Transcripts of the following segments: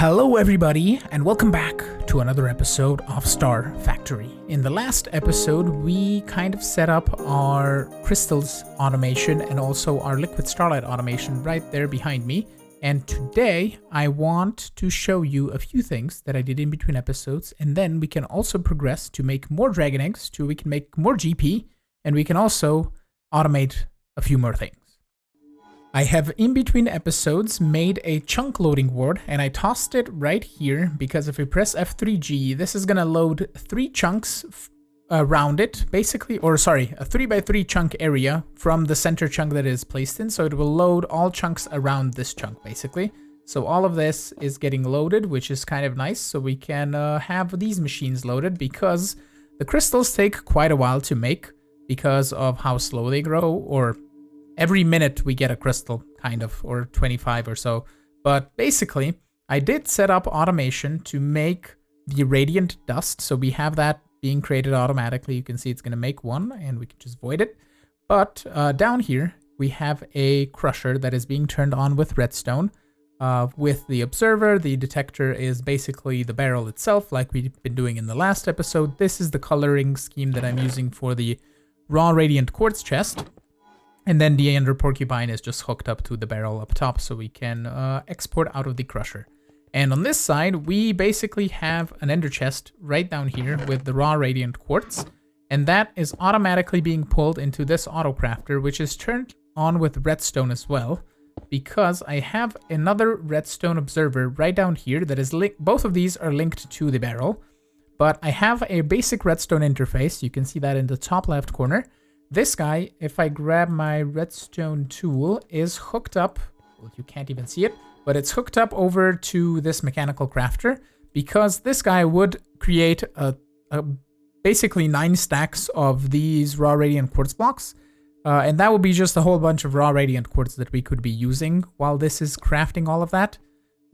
Hello everybody, and welcome back to another episode of Star Factory. In the last episode, we kind of set up our crystals automation and also our liquid starlight automation right there behind me. And today, I want to show you a few things that I did in between episodes, and then we can also progress to make more dragon eggs, so we can make more GP, and we can also automate a few more things. I have in between episodes made a chunk loading board, and I tossed it right here because if we press F3G, this is gonna load 3 chunks around it, basically, or sorry, a 3x3 chunk area from the center chunk that it is placed in. So it will load all chunks around this chunk, basically. So all of this is getting loaded, which is kind of nice. So we can have these machines loaded because the crystals take quite a while to make because of how slow they grow, or every minute we get a crystal, kind of, or 25 or so. But basically, I did set up automation to make the radiant dust. So we have that being created automatically. You can see it's going to make one, and we can just void it. But down here, we have a crusher that is being turned on with redstone. With the observer, the detector is basically the barrel itself, like we've been doing in the last episode. This is the coloring scheme that I'm using for the raw radiant quartz chest. And then the ender porcupine is just hooked up to the barrel up top, so we can export out of the crusher. And on this side, we basically have an ender chest right down here with the raw radiant quartz. And that is automatically being pulled into this auto crafter, which is turned on with redstone as well, because I have another redstone observer right down here that is linked. Both of these are linked to the barrel, but I have a basic redstone interface. You can see that in the top left corner. This guy, if I grab my redstone tool, is hooked up. Well, you can't even see it, but it's hooked up over to this mechanical crafter, because this guy would create a basically 9 stacks of these raw radiant quartz blocks. And that would be just a whole bunch of raw radiant quartz that we could be using while this is crafting all of that.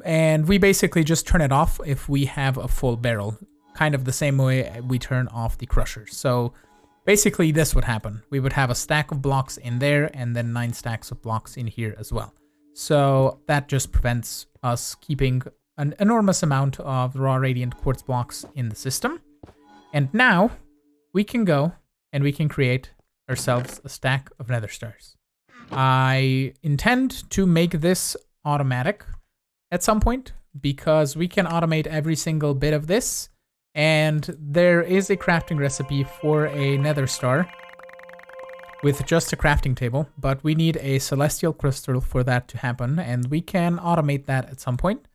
And we basically just turn it off if we have a full barrel, kind of the same way we turn off the crusher. So basically, this would happen. We would have a stack of blocks in there and then 9 stacks of blocks in here as well. So that just prevents us keeping an enormous amount of raw radiant quartz blocks in the system. And now we can go and we can create ourselves a stack of nether stars. I intend to make this automatic at some point because we can automate every single bit of this. And there is a crafting recipe for a nether star with just a crafting table, but we need a celestial crystal for that to happen, and we can automate that at some point.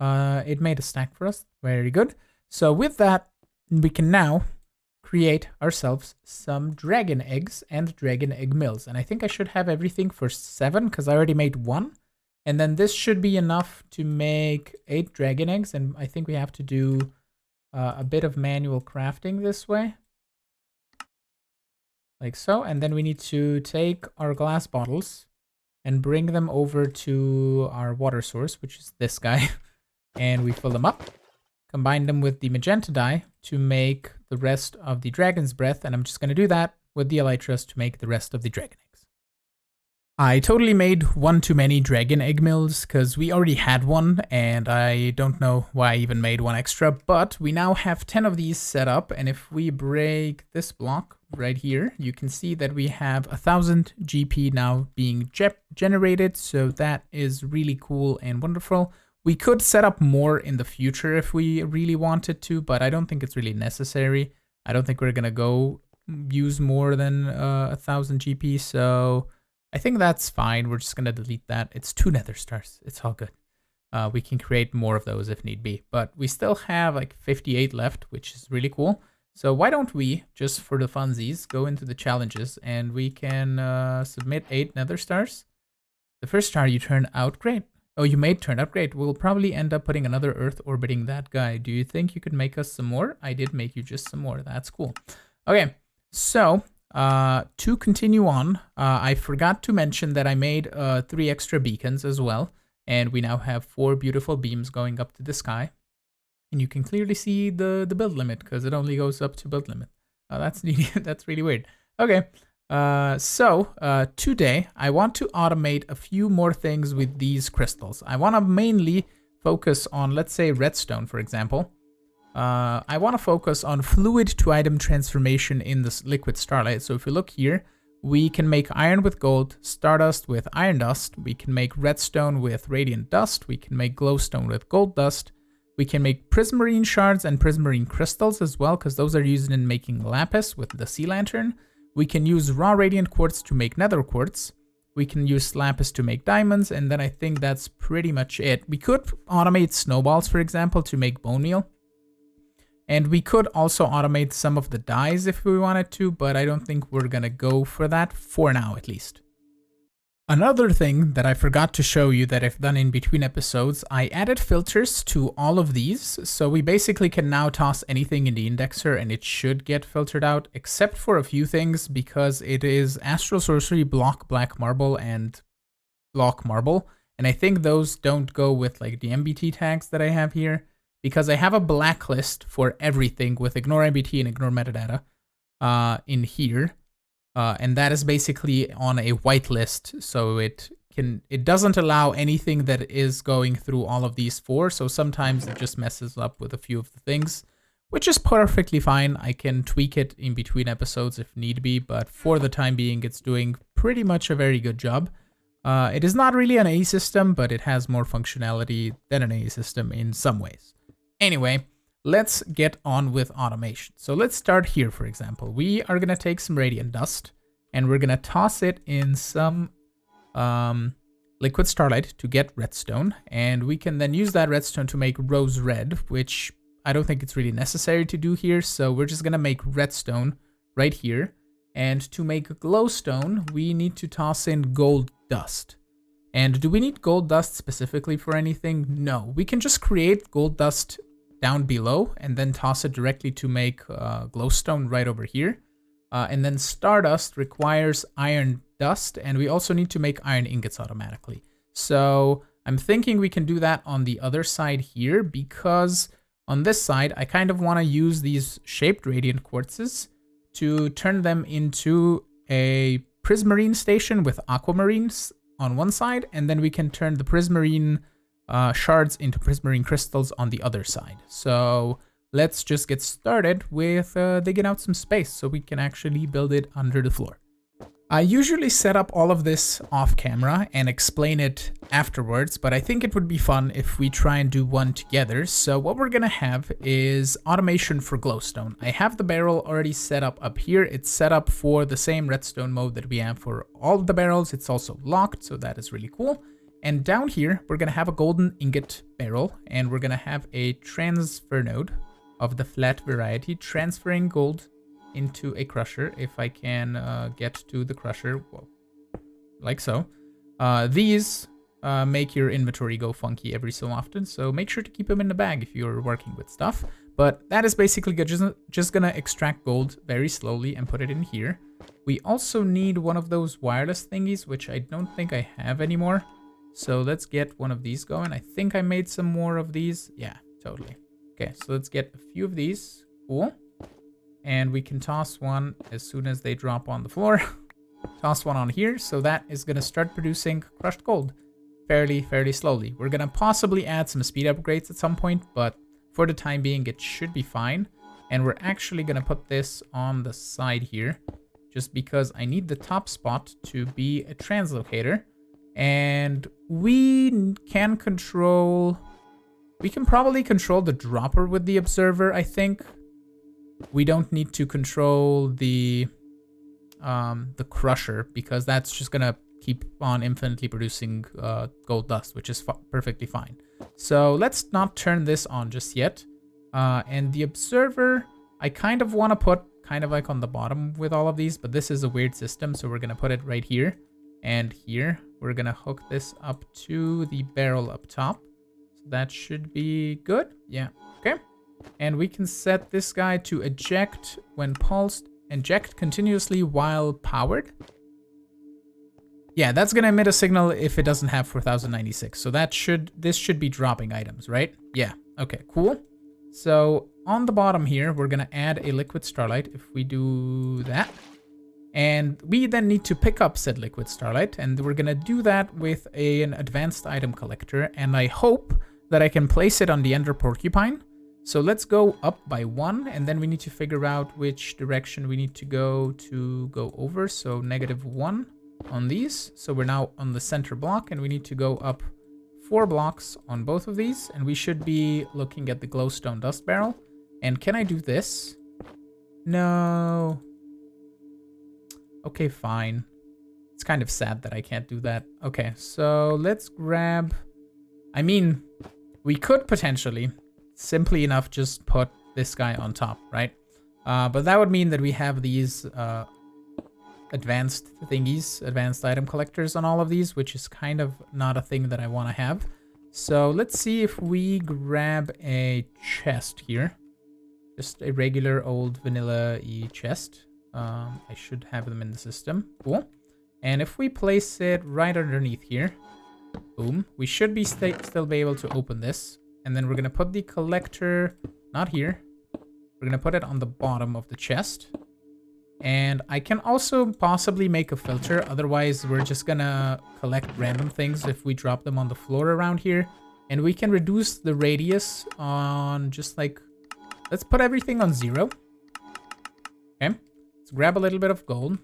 It made a stack for us. Very good. So with that, we can now create ourselves some dragon eggs and dragon egg mills. And I think I should have everything for 7 because I already made 1. And then this should be enough to make 8 dragon eggs, and I think we have to do a bit of manual crafting this way, like so. And then we need to take our glass bottles and bring them over to our water source, which is this guy, and we fill them up, combine them with the magenta dye to make the rest of the dragon's breath, and I'm just going to do that with the elytras to make the rest of the dragon eggs. I totally made one too many dragon egg mills because we already had one, and I don't know why I even made one extra, but we now have 10 of these set up. And if we break this block right here, you can see that we have 1000 GP now being generated. So that is really cool and wonderful. We could set up more in the future if we really wanted to, but I don't think it's really necessary. I don't think we're going to go use more than 1000 GP. So I think that's fine. We're just going to delete that. It's 2 nether stars. It's all good. We can create more of those if need be. But we still have like 58 left, which is really cool. So why don't we, just for the funsies, go into the challenges and we can submit 8 nether stars. The first star you turned out great. Oh, you made turned out great. We'll probably end up putting another Earth orbiting that guy. Do you think you could make us some more? I did make you just some more. That's cool. Okay, so to continue on, I forgot to mention that I made 3 extra beacons as well, and we now have 4 beautiful beams going up to the sky, and you can clearly see the build limit because it only goes up to build limit. That's really weird. Okay, so today I want to automate a few more things with these crystals. I want to mainly focus on, let's say, redstone, for example. I want to focus on fluid to item transformation in this liquid Starlight. So if you look here, we can make iron with gold, stardust with iron dust. We can make redstone with radiant dust. We can make glowstone with gold dust. We can make prismarine shards and prismarine crystals as well, because those are used in making lapis with the sea lantern. We can use raw radiant quartz to make nether quartz. We can use lapis to make diamonds, and then I think that's pretty much it. We could automate snowballs, for example, to make bone meal. And we could also automate some of the dyes if we wanted to, but I don't think we're gonna go for that for now, at least. Another thing that I forgot to show you that I've done in between episodes, I added filters to all of these. So we basically can now toss anything in the indexer and it should get filtered out, except for a few things, because it is Astral, Sorcery, Block, Black Marble, and Block Marble. And I think those don't go with like the MBT tags that I have here, because I have a blacklist for everything with ignore MBT and ignore metadata in here. And that is basically on a whitelist, so it doesn't allow anything that is going through all of these four. So sometimes it just messes up with a few of the things, which is perfectly fine. I can tweak it in between episodes if need be, but for the time being, it's doing pretty much a very good job. It is not really an A system, but it has more functionality than an A system in some ways. Anyway, let's get on with automation. So let's start here, for example. We are going to take some radiant dust and we're going to toss it in some liquid Starlight to get redstone. And we can then use that redstone to make rose red, which I don't think it's really necessary to do here. So we're just going to make redstone right here. And to make glowstone, we need to toss in gold dust. And do we need gold dust specifically for anything? No, we can just create gold dust down below and then toss it directly to make glowstone right over here. And then stardust requires iron dust, and we also need to make iron ingots automatically. So I'm thinking we can do that on the other side here, because on this side I kind of want to use these shaped radiant quartzes to turn them into a prismarine station with aquamarines on one side, and then we can turn the prismarine shards into prismarine crystals on the other side. So let's just get started with digging out some space so we can actually build it under the floor. I usually set up all of this off camera and explain it afterwards, but I think it would be fun if we try and do one together. So what we're gonna have is automation for glowstone. I have the barrel already set up here. It's set up for the same redstone mode that we have for all of the barrels. It's also locked, so that is really cool. And down here, we're gonna have a golden ingot barrel, and we're gonna have a transfer node of the flat variety, transferring gold into a crusher. If I can get to the crusher, well, like so. These make your inventory go funky every so often, so make sure to keep them in the bag if you're working with stuff. But that is basically just gonna extract gold very slowly and put it in here. We also need one of those wireless thingies, which I don't think I have anymore. So let's get one of these going. I think I made some more of these. Yeah, totally. Okay, so let's get a few of these. Cool. And we can toss one as soon as they drop on the floor. Toss one on here. So that is going to start producing crushed gold fairly slowly. We're going to possibly add some speed upgrades at some point, but for the time being, it should be fine. And we're actually going to put this on the side here, just because I need the top spot to be a translocator. And we can probably control the dropper with the observer, I think. We don't need to control the crusher, because that's just gonna keep on infinitely producing gold dust, which is perfectly fine. So let's not turn this on just yet. And the observer, I kind of want to put kind of like on the bottom with all of these, but this is a weird system, so we're gonna put it right here and here. We're gonna hook this up to the barrel up top. So that should be good. Yeah, okay. And we can set this guy to eject when pulsed, eject continuously while powered. Yeah, that's gonna emit a signal if it doesn't have 4096. So this should be dropping items, right? Yeah, okay, cool. So on the bottom here, we're gonna add a liquid Starlight if we do that. And we then need to pick up said liquid Starlight, and we're gonna do that with an advanced item collector. And I hope that I can place it on the ender porcupine. So let's go up by 1, and then we need to figure out which direction we need to go over. So -1 on these. So we're now on the center block, and we need to go up 4 blocks on both of these, and we should be looking at the glowstone dust barrel. And can I do this? No. Okay, fine. It's kind of sad that I can't do that. Okay, so let's grab... I mean, we could potentially, simply enough, just put this guy on top, right? But that would mean that we have these advanced thingies, advanced item collectors on all of these, which is kind of not a thing that I want to have. So let's see if we grab a chest here. Just a regular old vanilla-y chest. I should have them in the system. Cool. And if we place it right underneath here, boom, we should be still be able to open this. And then we're going to put the collector, not here. We're going to put it on the bottom of the chest. And I can also possibly make a filter. Otherwise, we're just going to collect random things if we drop them on the floor around here. And we can reduce the radius on just like... Let's put everything on 0. Okay. Let's grab a little bit of gold.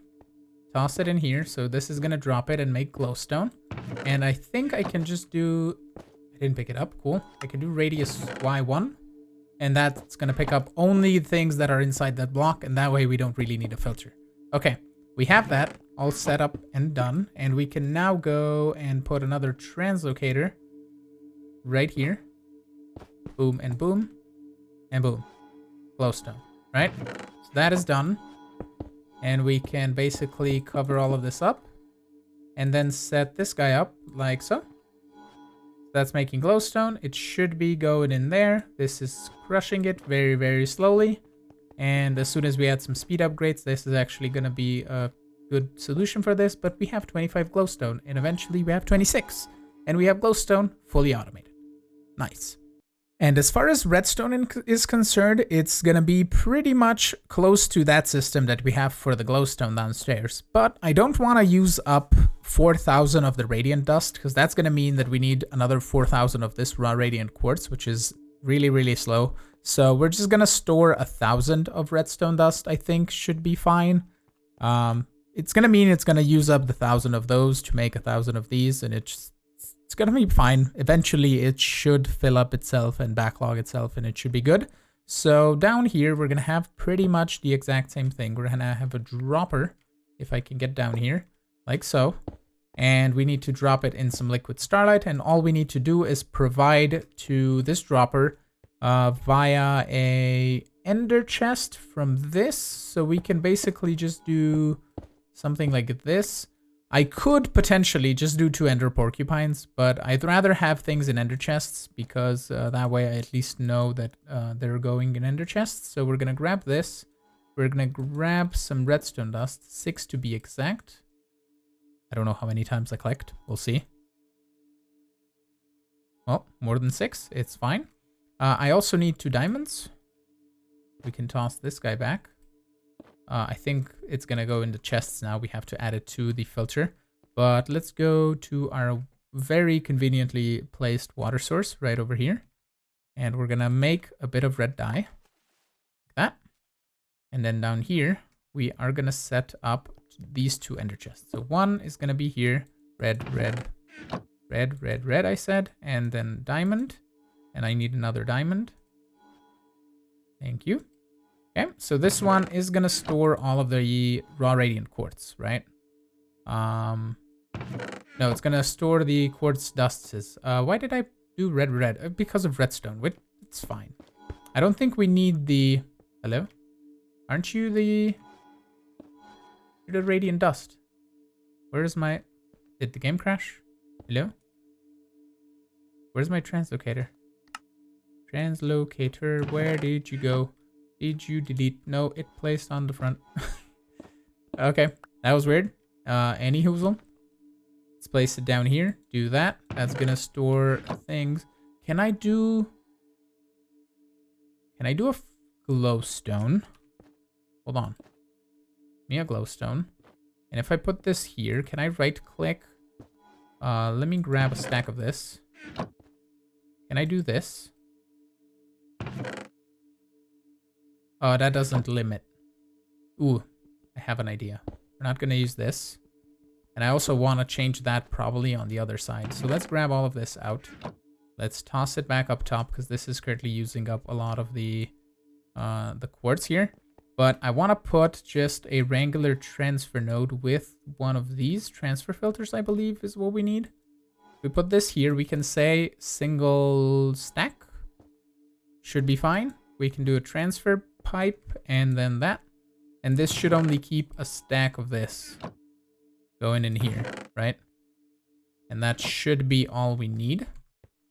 Toss it in here. So this is going to drop it and make glowstone. And I think I can just do... I didn't pick it up. Cool. I can do radius Y1. And that's going to pick up only things that are inside that block. And that way we don't really need a filter. Okay. We have that all set up and done. And we can now go and put another translocator right here. Boom and boom. And boom. Glowstone. Right? So that is done. And we can basically cover all of this up. And then set this guy up like so. That's making glowstone. It should be going in there. This is crushing it very, very slowly. And as soon as we add some speed upgrades, this is actually going to be a good solution for this. But we have 25 glowstone. And eventually we have 26. And we have glowstone fully automated. Nice. And as far as redstone is concerned, it's going to be pretty much close to that system that we have for the glowstone downstairs. But I don't want to use up 4,000 of the radiant dust, because that's going to mean that we need another 4,000 of this raw radiant quartz, which is really, really slow. So we're just going to store 1,000 of redstone dust, I think should be fine. It's going to mean it's going to use up the 1,000 of those to make 1,000 of these, and it's going to be fine. Eventually, it should fill up itself and backlog itself, and it should be good. So down here, we're going to have pretty much the exact same thing. We're going to have a dropper, if I can get down here, like so. And we need to drop it in some liquid starlight. And all we need to do is provide to this dropper via a ender chest from this. So we can basically just do something like this. I could potentially just do 2 ender porcupines, but I'd rather have things in ender chests because that way I at least know that they're going in ender chests. So we're going to grab this. We're going to grab some redstone dust, 6 to be exact. I don't know how many times I collect. We'll see. Well, more than 6. It's fine. I also need 2 diamonds. We can toss this guy back. I think it's going to go in the chests now. We have to add it to the filter. But let's go to our very conveniently placed water source right over here. And we're going to make a bit of red dye. Like that. And then down here, we are going to set up these 2 ender chests. So one is going to be here. Red, red, red, red, red, I said. And then diamond. And I need another diamond. Thank you. Okay, so this one is going to store all of the raw radiant quartz, right? No, it's going to store the quartz dusts. Why did I do red, red? Because of redstone. It's fine. I don't think we need the... Hello? Aren't you the... You're the radiant dust. Where's my... Did the game crash? Hello? Where's my translocator? Translocator, where did you go? Did you delete? No, it placed on the front. Okay, that was weird. Any hoozle. Let's place it down here. Do that. That's gonna store things. Can I do a glowstone? Hold on. Give me a glowstone. And if I put this here, can I right click? Let me grab a stack of this. Can I do this? Oh, that doesn't limit. Ooh, I have an idea. We're not going to use this. And I also want to change that probably on the other side. So let's grab all of this out. Let's toss it back up top because this is currently using up a lot of the quartz here. But I want to put just a Wrangler transfer node with one of these transfer filters, I believe is what we need. If we put this here, we can say single stack. Should be fine. We can do a transfer pipe and then that. And this should only keep a stack of this going in here, right? And that should be all we need.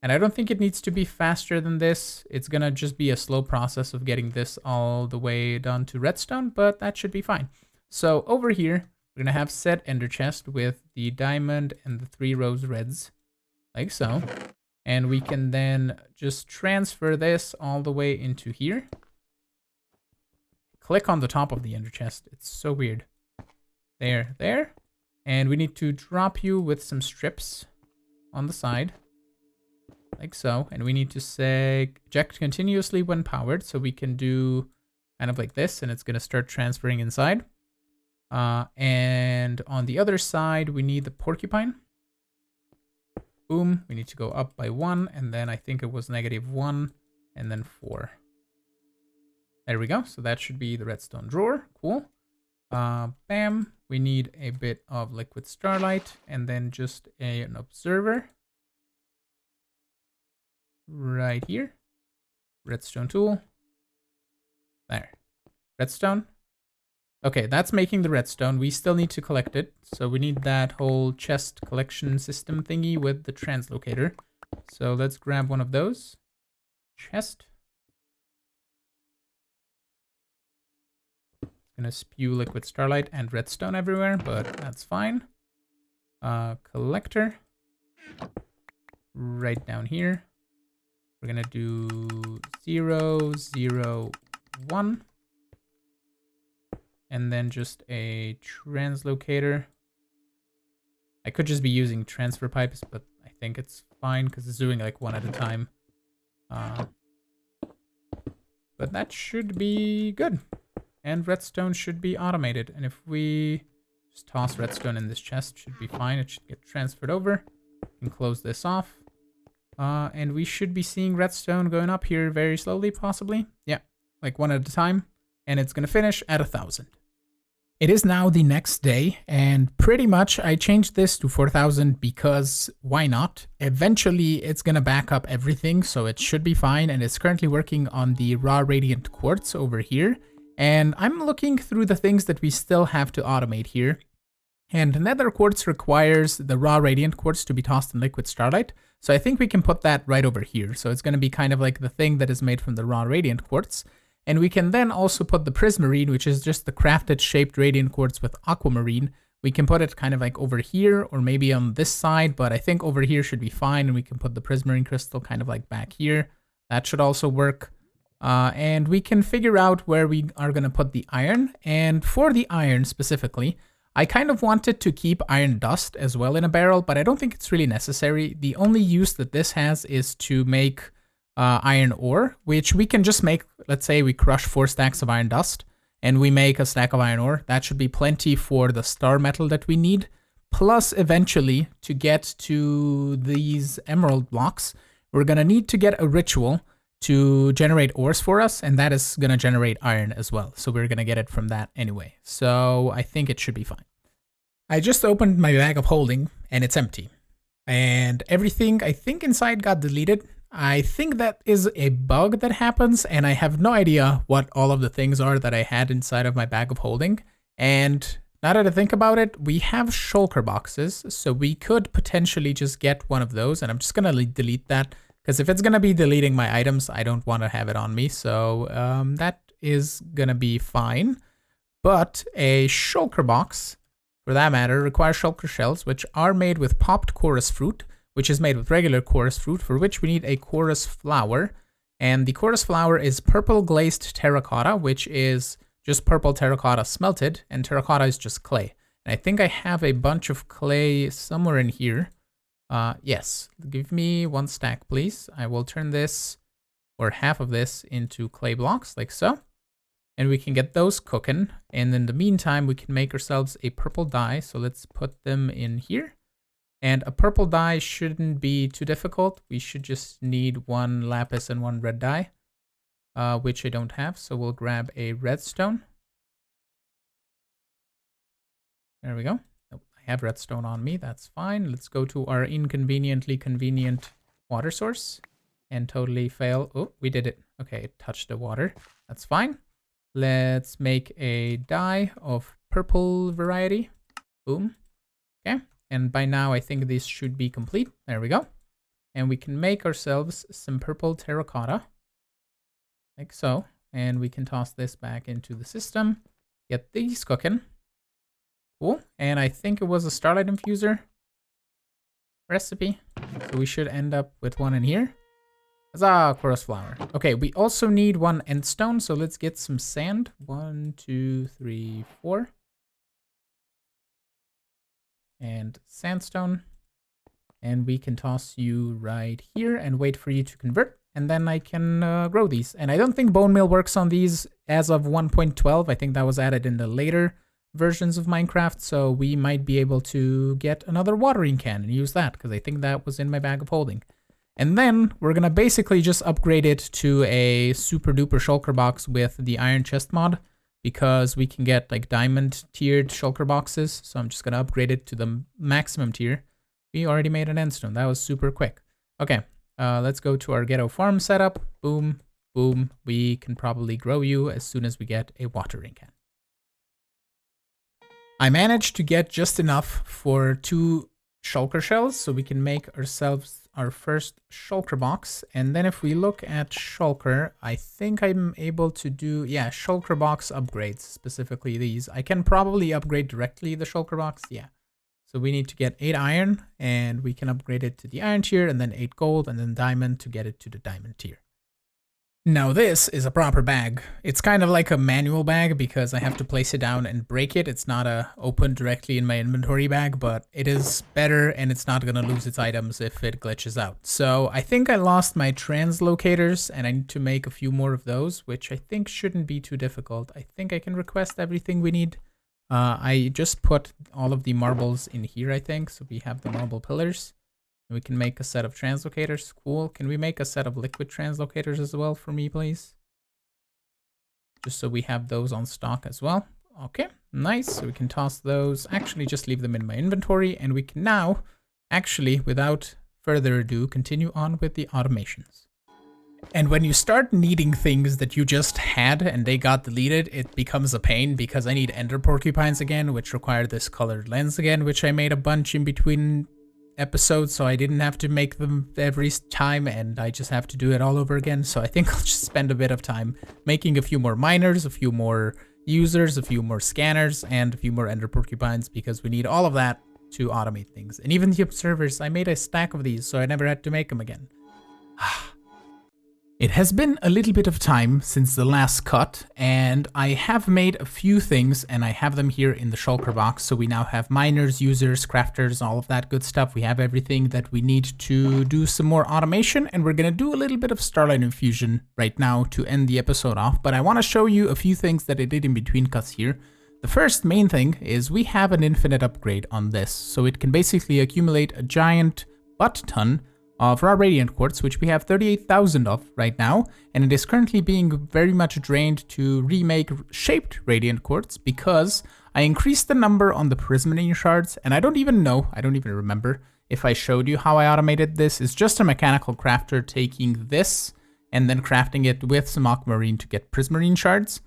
And I don't think it needs to be faster than this. It's gonna just be a slow process of getting this all the way done to redstone, but that should be fine. So over here, we're gonna have set ender chest with the diamond and the 3 rose reds, like so. And we can then just transfer this all the way into here. Click on the top of the ender chest. It's so weird. There. And we need to drop you with some strips on the side. Like so. And we need to say eject continuously when powered. So we can do kind of like this. And it's going to start transferring inside. And on the other side, we need the porcupine. Boom. We need to go up by 1. And then I think it was -1 and then 4. There we go. So that should be the redstone drawer. Cool. Bam. We need a bit of liquid starlight and then just an observer. Right here. Redstone tool. There. Redstone. Okay, that's making the redstone. We still need to collect it. So we need that whole chest collection system thingy with the translocator. So let's grab one of those. Chest. Gonna spew liquid starlight and redstone everywhere, but that's fine. Collector. Right down here. We're gonna do 0, 0, 1. And then just a translocator. I could just be using transfer pipes, but I think it's fine because it's doing like one at a time. But that should be good. And redstone should be automated. And if we just toss redstone in this chest, should be fine. It should get transferred over. And close this off. And we should be seeing redstone going up here very slowly, possibly. Yeah, like one at a time. And it's going to finish at 1,000. It is now the next day, and pretty much I changed this to 4,000 because why not? Eventually it's going to back up everything, so it should be fine. And it's currently working on the raw radiant quartz over here. And I'm looking through the things that we still have to automate here. And nether quartz requires the raw radiant quartz to be tossed in liquid starlight. So I think we can put that right over here. So it's going to be kind of like the thing that is made from the raw radiant quartz. And we can then also put the prismarine, which is just the crafted shaped radiant quartz with aquamarine. We can put it kind of like over here or maybe on this side, but I think over here should be fine. And we can put the prismarine crystal kind of like back here. That should also work. And we can figure out where we are going to put the iron. And for the iron specifically, I kind of wanted to keep iron dust as well in a barrel, but I don't think it's really necessary. The only use that this has is to make iron ore, which we can just make. Let's say we crush 4 stacks of iron dust and we make a stack of iron ore. That should be plenty for the star metal that we need. Plus, eventually, to get to these emerald blocks, we're going to need to get a ritual to generate ores for us, and that is going to generate iron as well. So we're going to get it from that anyway. So I think it should be fine. I just opened my bag of holding and it's empty. And everything I think inside got deleted. I think that is a bug that happens, and I have no idea what all of the things are that I had inside of my bag of holding. And now that I think about it, we have shulker boxes, so we could potentially just get one of those, and I'm just going to delete that, because if it's going to be deleting my items, I don't want to have it on me, so that is going to be fine. But a shulker box, for that matter, requires shulker shells, which are made with popped chorus fruit, which is made with regular chorus fruit, for which we need a chorus flower. And the chorus flower is purple glazed terracotta, which is just purple terracotta smelted, and terracotta is just clay. And I think I have a bunch of clay somewhere in here. Yes, give me 1 stack, please. I will turn this, or half of this, into clay blocks, like so. And we can get those cooking. And in the meantime, we can make ourselves a purple dye. So let's put them in here. And a purple dye shouldn't be too difficult. We should just need 1 lapis and 1 red dye, which I don't have. So we'll grab a redstone. There we go. Nope, I have redstone on me. That's fine. Let's go to our inconveniently convenient water source and totally fail. Oh, we did it. Okay, it touched the water. That's fine. Let's make a dye of purple variety. Boom. Okay. And by now, I think this should be complete. There we go. And we can make ourselves some purple terracotta. Like so. And we can toss this back into the system. Get these cooking. Cool. And I think it was a Starlight infuser recipe. So we should end up with one in here. Huzzah, chorus flower. Okay, we also need 1 endstone, so let's get some sand. 1, 2, 3, 4. And sandstone. And we can toss you right here and wait for you to convert. And then I can grow these. And I don't think bone meal works on these as of 1.12. I think that was added in the later versions of Minecraft. So we might be able to get another watering can and use that, because I think that was in my bag of holding. And then we're going to basically just upgrade it to a super duper shulker box with the iron chest mod, because we can get like diamond tiered shulker boxes. So I'm just going to upgrade it to the maximum tier. We already made an endstone. That was super quick. Okay, let's go to our ghetto farm setup. Boom, boom. We can probably grow you as soon as we get a watering can. I managed to get just enough for 2 shulker shells, so we can make ourselves our first shulker box. And then if we look at shulker, I think I'm able to do, yeah, shulker box upgrades, specifically these. I can probably upgrade directly the shulker box, yeah. So we need to get 8 iron, and we can upgrade it to the iron tier, and then 8 gold, and then diamond to get it to the diamond tier. Now this is a proper bag. It's kind of like a manual bag because I have to place it down and break it. It's not open directly in my inventory bag, but it is better and it's not gonna lose its items if it glitches out. So I think I lost my translocators and I need to make a few more of those, which I think shouldn't be too difficult. I think I can request everything we need. I just put all of the marbles in here, I think. So we have the marble pillars. We can make a set of translocators. Cool. Can we make a set of liquid translocators as well for me, please? Just so we have those on stock as well. Okay, nice. So we can toss those. Actually, just leave them in my inventory. And we can now, actually, without further ado, continue on with the automations. And when you start needing things that you just had and they got deleted, it becomes a pain because I need ender porcupines again, which require this colored lens again, which I made a bunch in between episodes, so I didn't have to make them every time, and I just have to do it all over again. So I think I'll just spend a bit of time making a few more miners, a few more users, a few more scanners, and a few more ender porcupines, because we need all of that to automate things. And even the observers, I made a stack of these, so I never had to make them again. It has been a little bit of time since the last cut, and I have made a few things, and I have them here in the shulker box. So we now have miners, users, crafters, all of that good stuff. We have everything that we need to do some more automation, and we're going to do a little bit of Starlight infusion right now to end the episode off. But I want to show you a few things that I did in between cuts here. The first main thing is we have an infinite upgrade on this, so it can basically accumulate a giant butt ton of raw radiant quartz, which we have 38,000 of right now, and it is currently being very much drained to remake shaped radiant quartz because I increased the number on the prismarine shards, and I don't even remember if I showed you how I automated this. It's just a mechanical crafter taking this and then crafting it with some aquamarine to get prismarine shards.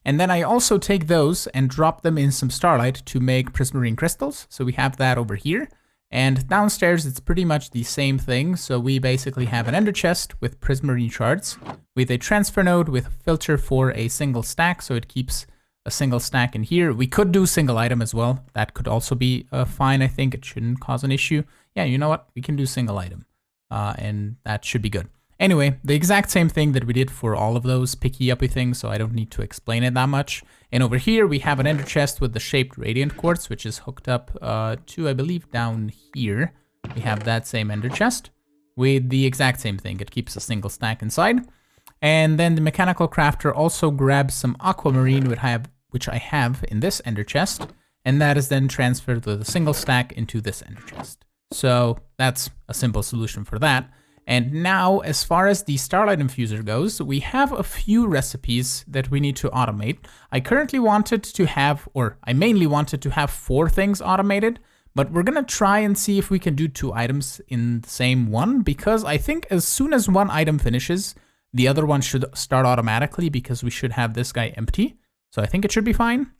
And then I also take those and drop them in some Starlight to make prismarine crystals. So we have that over here. And downstairs, it's pretty much the same thing. So we basically have an ender chest with prismarine shards with a transfer node with a filter for a single stack. So it keeps a single stack in here. We could do single item as well. That could also be fine. I think it shouldn't cause an issue. Yeah, you know what? We can do single item and that should be good. Anyway, the exact same thing that we did for all of those picky-uppy things, so I don't need to explain it that much. And over here, we have an ender chest with the shaped radiant quartz, which is hooked up to, I believe, down here. we have that same ender chest with the exact same thing. It keeps a single stack inside. And then the mechanical crafter also grabs some aquamarine, which I have in this ender chest. And that is then transferred with a single stack into this ender chest. So that's a simple solution for that. And now, as far as the Starlight infuser goes, we have a few recipes that we need to automate. I currently wanted to have, or I mainly wanted to have 4 things automated, but we're gonna try and see if we can do 2 items in the same one, because I think as soon as one item finishes, the other one should start automatically because we should have this guy empty. So I think it should be fine.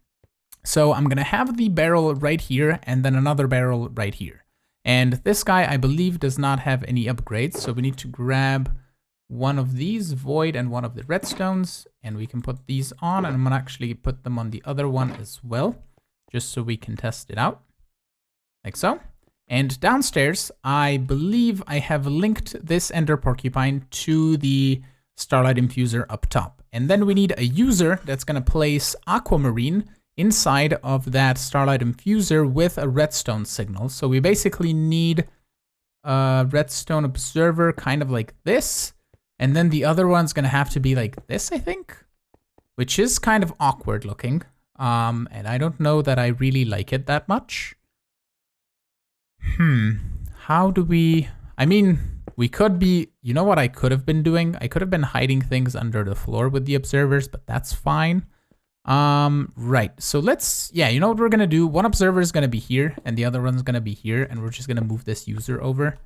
So I'm gonna have the barrel right here and then another barrel right here. And this guy, I believe, does not have any upgrades, so we need to grab one of these, void, and one of the redstones, and we can put these on, and I'm gonna actually put them on the other one as well, just so we can test it out, like so. And downstairs, I believe I have linked this ender porcupine to the Starlight infuser up top. And then we need a user that's gonna place aquamarine inside of that Starlight infuser with a redstone signal. So we basically need a redstone observer kind of like this. And then the other one's gonna have to be like this, I think, which is kind of awkward looking. And I don't know that I really like it that much. How do we, I mean, we could be, you know what I could have been doing? I could have been hiding things under the floor with the observers, but that's fine. Right, so let's, yeah, you know what we're gonna do? One observer is gonna be here and the other one's gonna be here, and we're just gonna move this user over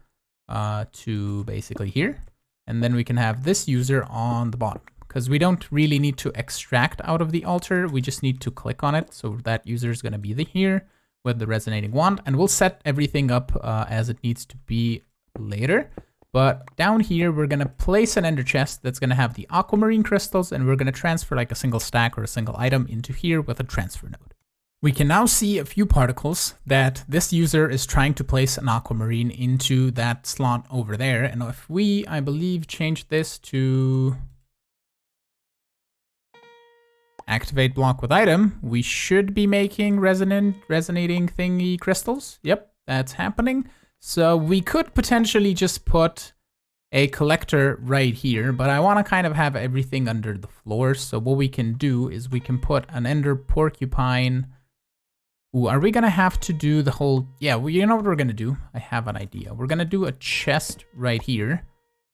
to basically here, and then we can have this user on the bottom, because we don't really need to extract out of the altar, we just need to click on it. So that user is gonna be here with the resonating wand, and we'll set everything up as it needs to be later. But down here, we're gonna place an ender chest that's gonna have the aquamarine crystals, and we're gonna transfer like a single stack or a single item into here with a transfer node. We can now see a few particles that this user is trying to place an aquamarine into that slot over there. And if we, I believe, change this to activate block with item, we should be making resonating thingy crystals. Yep, that's happening. So we could potentially just put a collector right here, but I want to kind of have everything under the floor. So what we can do is we can put an ender porcupine. Ooh, are we going to have to do the whole, yeah, well, you know what we're going to do? I have an idea. We're going to do a chest right here,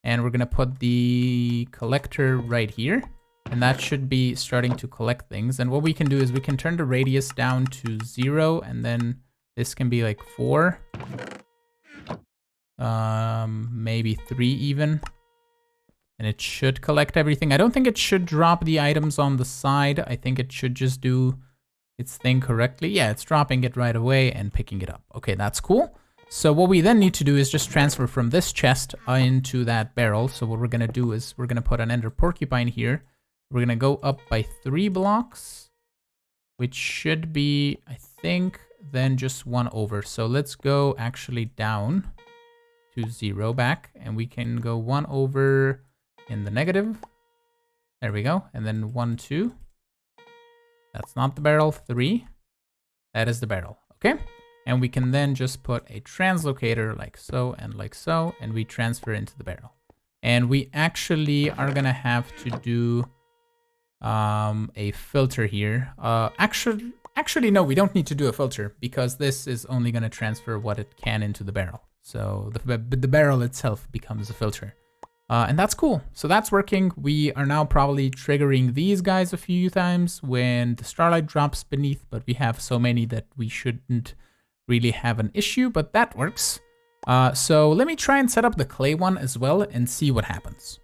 and we're going to put the collector right here, and that should be starting to collect things. And what we can do is we can turn the radius down to 0, and then this can be like 4. Maybe 3 even, and it should collect everything. I don't think it should drop the items on the side. I think it should just do its thing correctly. Yeah, it's dropping it right away and picking it up. Okay, that's cool. So what we then need to do is just transfer from this chest into that barrel. So what we're gonna do is we're gonna put an ender porcupine here. We're gonna go up by 3 blocks, which should be, I think, then just 1 over. So let's go actually down to 0 back, and we can go 1 over in the negative. There we go. And then 1, 2. That's not the barrel. 3. That is the barrel. Okay. And we can then just put a translocator like so, and we transfer into the barrel. And we actually are gonna have to do a filter here. Actually, no, we don't need to do a filter, because this is only gonna transfer what it can into the barrel. So the barrel itself becomes a filter. And that's cool. So that's working. We are now probably triggering these guys a few times when the Starlight drops beneath, but we have so many that we shouldn't really have an issue, but that works. So let me try and set up the clay one as well and see what happens.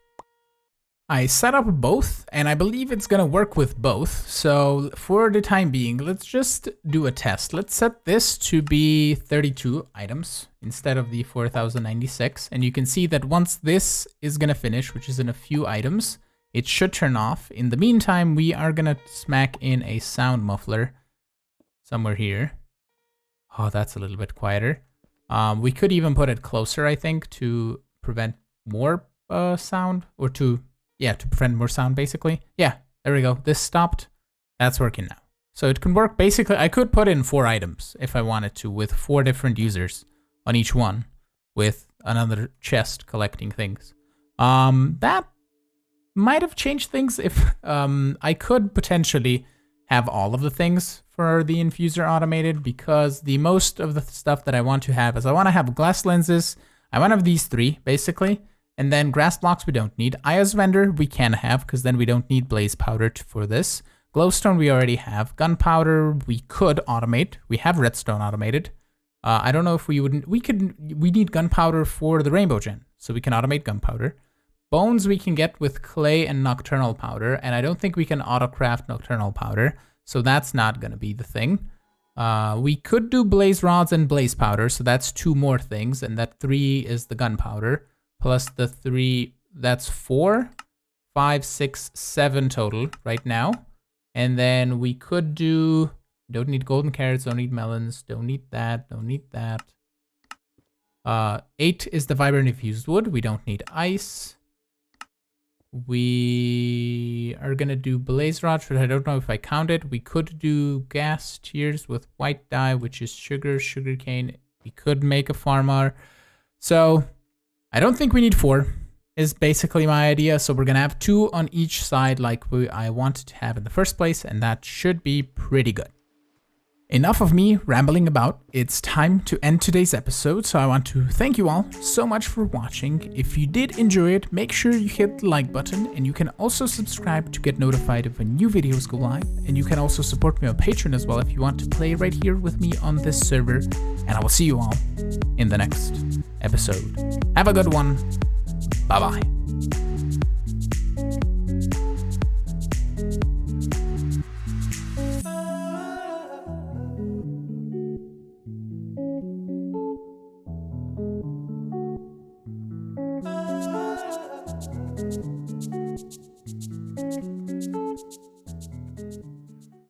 I set up both, and I believe it's gonna work with both. So for the time being, let's just do a test. Let's set this to be 32 items instead of the 4096. And you can see that once this is gonna finish, which is in a few items, it should turn off. In the meantime, we are gonna smack in a sound muffler somewhere here. Oh, that's a little bit quieter. We could even put it closer, I think, to prevent more sound, or to prevent more sound, basically. Yeah, there we go. This stopped. That's working now. So it can work, basically, I could put in 4 items if I wanted to, with 4 different users on each one. with another chest collecting things. That might have changed things if I could potentially have all of the things for the infuser automated, because the most of the stuff that I want to have is I want to have glass lenses. I want to have these 3 basically, and then grass blocks we don't need. Aya's vendor we can have because then we don't need blaze powder for this. Glowstone we already have. Gunpowder we could automate. We have redstone automated. I don't know if we wouldn't. We need gunpowder for the rainbow gen, so we can automate gunpowder. Bones we can get with clay and nocturnal powder, and I don't think we can autocraft nocturnal powder, so that's not gonna be the thing. We could do blaze rods and blaze powder, so that's 2 more things, and that 3 is the gunpowder, plus the 3, that's 4, 5, 6, 7 total right now. And then we could do, don't need golden carrots, don't need melons, don't need that, don't need that. 8 is the vibrant infused wood, we don't need ice. We are gonna do blaze rods, but I don't know if I count it. We could do gas tiers with white dye, which is sugarcane. We could make a farmer. So I don't think we need 4, is basically my idea. So we're gonna have 2 on each side like I wanted to have in the first place, and that should be pretty good. Enough of me rambling about. It's time to end today's episode, so I want to thank you all so much for watching. If you did enjoy it, make sure you hit the like button, and you can also subscribe to get notified of when new videos go live. And you can also support me on Patreon as well if you want to play right here with me on this server. And I will see you all in the next episode. Have a good one. Bye-bye.